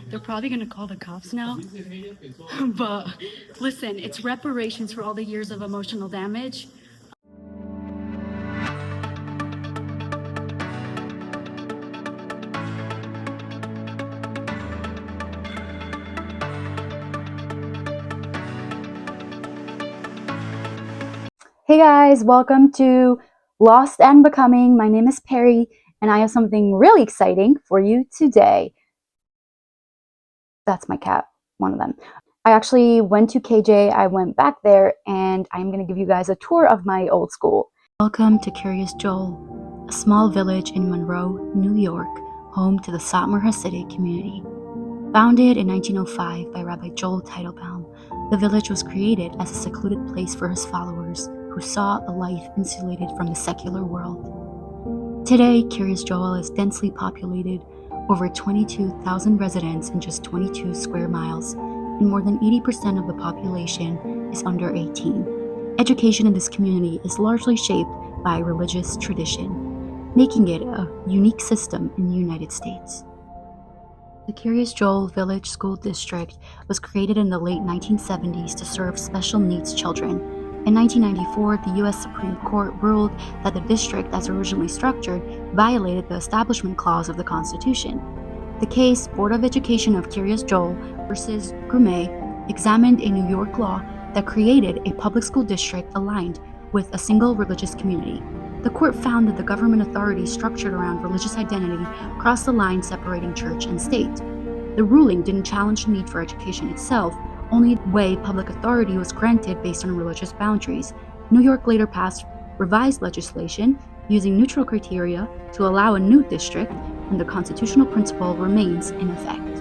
They're probably gonna call the cops now. But listen, it's reparations for all the years of emotional damage. Hey guys, welcome to Lost and Becoming. My name is Perry, and I have something really exciting for you today. That's my cat, one of them. I actually went to KJ, I went back there, and I'm going to give you guys a tour of my old school. Welcome to Kiryas Joel, a small village in Monroe, New York, home to the Satmar Hasidic community. Founded in 1905 by Rabbi Joel Teitelbaum, the village was created as a secluded place for his followers who saw a life insulated from the secular world. Today, Kiryas Joel is densely populated, over 22,000 residents in just 22 square miles, and more than 80% of the population is under 18. Education in this community is largely shaped by religious tradition, making it a unique system in the United States. The Kiryas Joel Village School District was created in the late 1970s to serve special needs children. In 1994, the U.S. Supreme Court ruled that the district, as originally structured, violated the Establishment Clause of the Constitution. The case, Board of Education of Kiryas Joel versus Grumet, examined a New York law that created a public school district aligned with a single religious community. The court found that the government authorities structured around religious identity crossed the line separating church and state. The ruling didn't challenge the need for education itself, only the way public authority was granted based on religious boundaries. New York later passed revised legislation using neutral criteria to allow a new district, and the constitutional principle remains in effect.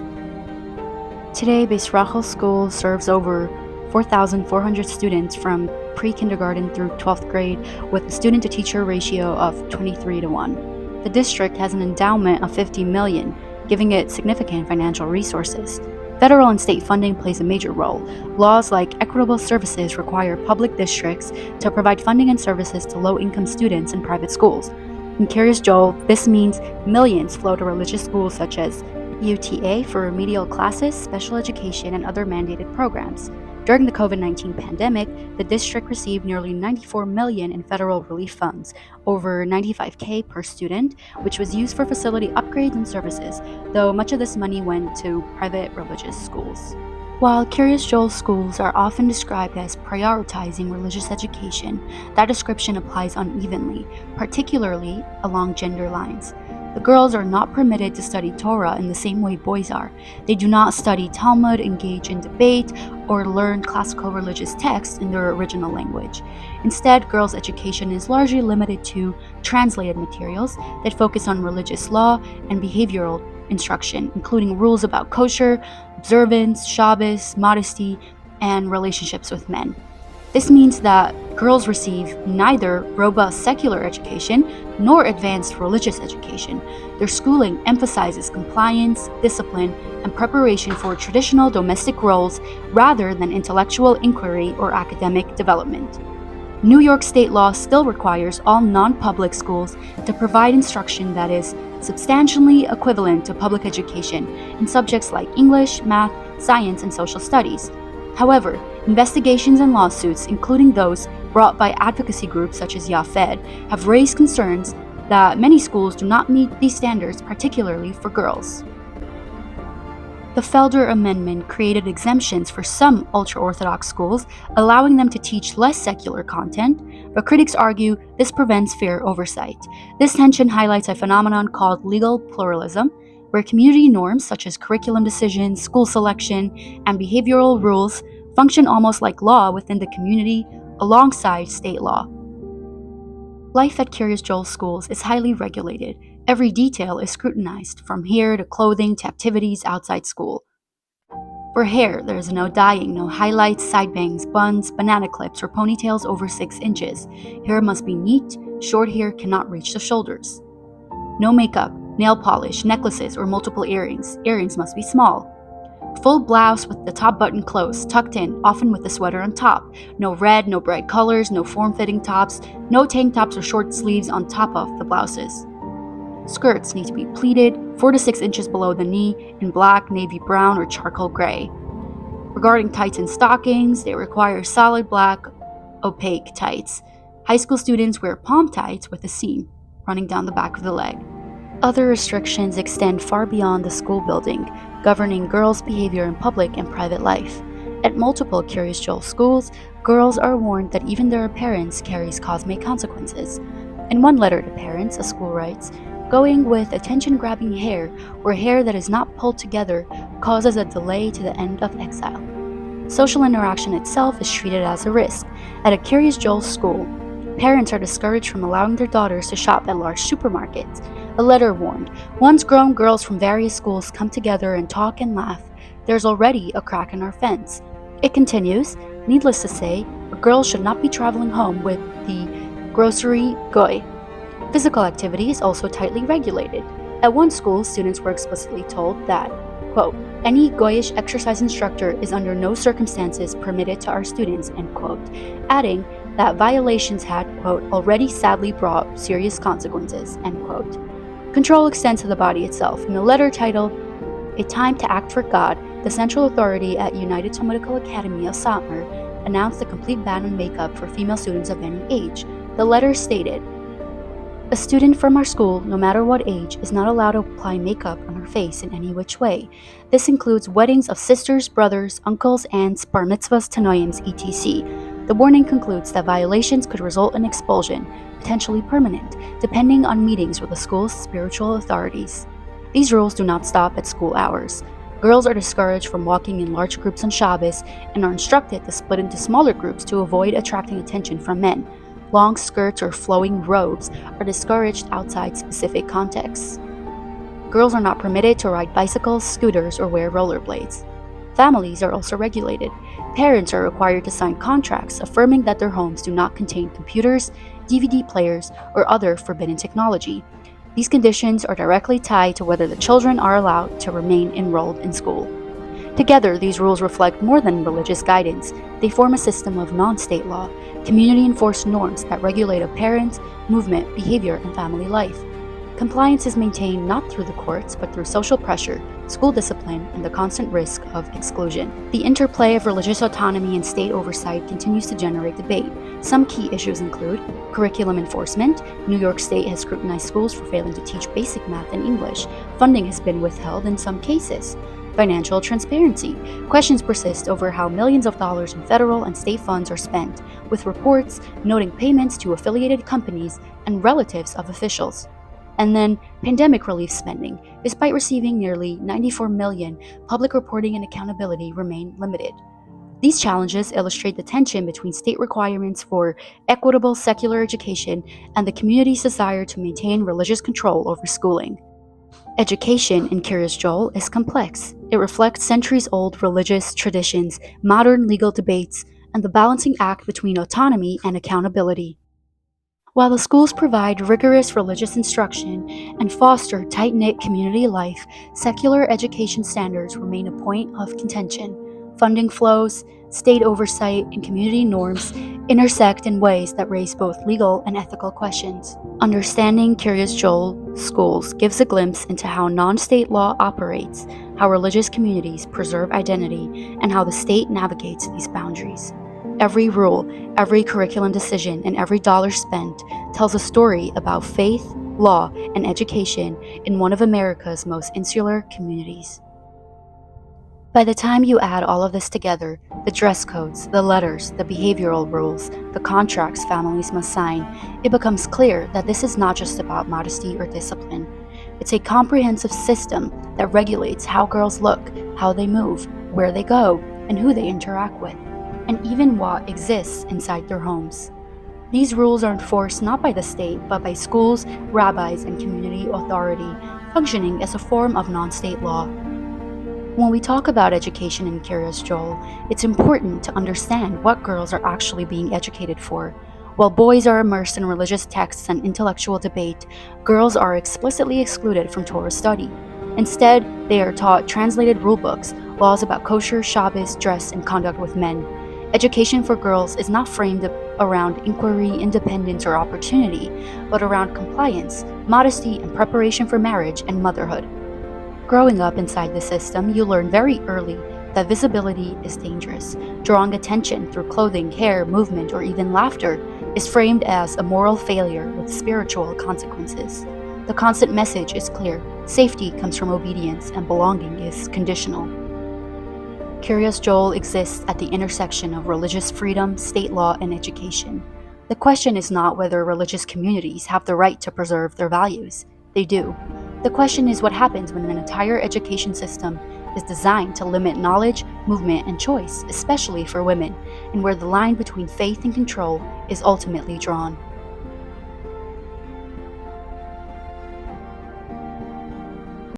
Today, Beis Rachel School serves over 4,400 students from pre-kindergarten through 12th grade with a student-to-teacher ratio of 23:1. The district has an endowment of $50 million, giving it significant financial resources. Federal and state funding plays a major role. Laws like equitable services require public districts to provide funding and services to low-income students in private schools. In Kiryas Joel, this means millions flow to religious schools such as UTA for remedial classes, special education, and other mandated programs. During the COVID-19 pandemic, the district received nearly $94 million in federal relief funds, over $95K per student, which was used for facility upgrades and services, though much of this money went to private religious schools. While Kiryas Joel schools are often described as prioritizing religious education, that description applies unevenly, particularly along gender lines. The girls are not permitted to study Torah in the same way boys are. They do not study Talmud, engage in debate, or learn classical religious texts in their original language. Instead, girls' education is largely limited to translated materials that focus on religious law and behavioral instruction, including rules about kosher, observance, Shabbos, modesty, and relationships with men. This means that girls receive neither robust secular education nor advanced religious education. Their schooling emphasizes compliance, discipline, and preparation for traditional domestic roles rather than intellectual inquiry or academic development. New York state law still requires all non-public schools to provide instruction that is substantially equivalent to public education in subjects like English, math, science, and social studies. However, investigations and lawsuits, including those brought by advocacy groups such as YAFFED, have raised concerns that many schools do not meet these standards, particularly for girls. The Felder Amendment created exemptions for some ultra-Orthodox schools, allowing them to teach less secular content, but critics argue this prevents fair oversight. This tension highlights a phenomenon called legal pluralism, where community norms such as curriculum decisions, school selection, and behavioral rules function almost like law within the community alongside state law. Life at Kiryas Joel schools is highly regulated. Every detail is scrutinized, from hair to clothing to activities outside school. For hair, there is no dyeing, no highlights, side bangs, buns, banana clips, or ponytails over 6 inches. Hair must be neat, short hair cannot reach the shoulders. No makeup, nail polish, necklaces, or multiple earrings. Earrings must be small. Full blouse with the top button closed, tucked in, often with the sweater on top. No red, no bright colors, no form-fitting tops, no tank tops or short sleeves on top of the blouses. Skirts need to be pleated 4 to 6 inches below the knee in black, navy brown, or charcoal gray. Regarding tights and stockings, they require solid black, opaque tights. High school students wear palm tights with a seam running down the back of the leg. Other restrictions extend far beyond the school building, governing girls' behavior in public and private life. At multiple Kiryas Joel schools, girls are warned that even their appearance carries cosmic consequences. In one letter to parents, a school writes, "Going with attention-grabbing hair or hair that is not pulled together causes a delay to the end of exile." Social interaction itself is treated as a risk. At a Kiryas Joel school, parents are discouraged from allowing their daughters to shop at large supermarkets. A letter warned, "Once grown girls from various schools come together and talk and laugh, there's already a crack in our fence." It continues, "Needless to say, a girl should not be traveling home with the grocery goy." Physical activity is also tightly regulated. At one school, students were explicitly told that, quote, "Any goyish exercise instructor is under no circumstances permitted to our students," end quote, adding that violations had, quote, "already sadly brought serious consequences," end quote. Control extends to the body itself. In a letter titled, "A Time to Act for God," the central authority at United Talmudical Academy of Satmar announced a complete ban on makeup for female students of any age. The letter stated, "A student from our school, no matter what age, is not allowed to apply makeup on her face in any which way. This includes weddings of sisters, brothers, uncles, aunts, bar mitzvahs, tanoims, etc." The warning concludes that violations could result in expulsion, potentially permanent, depending on meetings with the school's spiritual authorities. These rules do not stop at school hours. Girls are discouraged from walking in large groups on Shabbos and are instructed to split into smaller groups to avoid attracting attention from men. Long skirts or flowing robes are discouraged outside specific contexts. Girls are not permitted to ride bicycles, scooters, or wear rollerblades. Families are also regulated. Parents are required to sign contracts affirming that their homes do not contain computers, DVD players, or other forbidden technology. These conditions are directly tied to whether the children are allowed to remain enrolled in school. Together, these rules reflect more than religious guidance. They form a system of non-state law, community-enforced norms that regulate appearance, movement, behavior, and family life. Compliance is maintained not through the courts, but through social pressure, school discipline, and the constant risk of exclusion. The interplay of religious autonomy and state oversight continues to generate debate. Some key issues include curriculum enforcement. New York State has scrutinized schools for failing to teach basic math and English. Funding has been withheld in some cases. Financial transparency. Questions persist over how millions of dollars in federal and state funds are spent, with reports noting payments to affiliated companies and relatives of officials. And then, pandemic relief spending. Despite receiving nearly $94 million, public reporting and accountability remain limited. These challenges illustrate the tension between state requirements for equitable secular education and the community's desire to maintain religious control over schooling. Education in Kiryas Joel is complex. It reflects centuries-old religious traditions, modern legal debates, and the balancing act between autonomy and accountability. While the schools provide rigorous religious instruction and foster tight-knit community life, secular education standards remain a point of contention. Funding flows, state oversight, and community norms intersect in ways that raise both legal and ethical questions. Understanding Kiryas Joel schools gives a glimpse into how non-state law operates, how religious communities preserve identity, and how the state navigates these boundaries. Every rule, every curriculum decision, and every dollar spent tells a story about faith, law, and education in one of America's most insular communities. By the time you add all of this together, the dress codes, the letters, the behavioral rules, the contracts families must sign, it becomes clear that this is not just about modesty or discipline. It's a comprehensive system that regulates how girls look, how they move, where they go, and who they interact with, and even what exists inside their homes. These rules are enforced not by the state, but by schools, rabbis, and community authority, functioning as a form of non-state law. When we talk about education in Kiryas Joel, it's important to understand what girls are actually being educated for. While boys are immersed in religious texts and intellectual debate, girls are explicitly excluded from Torah study. Instead, they are taught translated rulebooks, laws about kosher, Shabbos, dress, and conduct with men. Education for girls is not framed around inquiry, independence, or opportunity, but around compliance, modesty, and preparation for marriage and motherhood. Growing up inside the system, you learn very early that visibility is dangerous. Drawing attention through clothing, hair, movement, or even laughter is framed as a moral failure with spiritual consequences. The constant message is clear: safety comes from obedience, and belonging is conditional. Kiryas Joel exists at the intersection of religious freedom, state law, and education. The question is not whether religious communities have the right to preserve their values. They do. The question is what happens when an entire education system is designed to limit knowledge, movement, and choice, especially for women, and where the line between faith and control is ultimately drawn.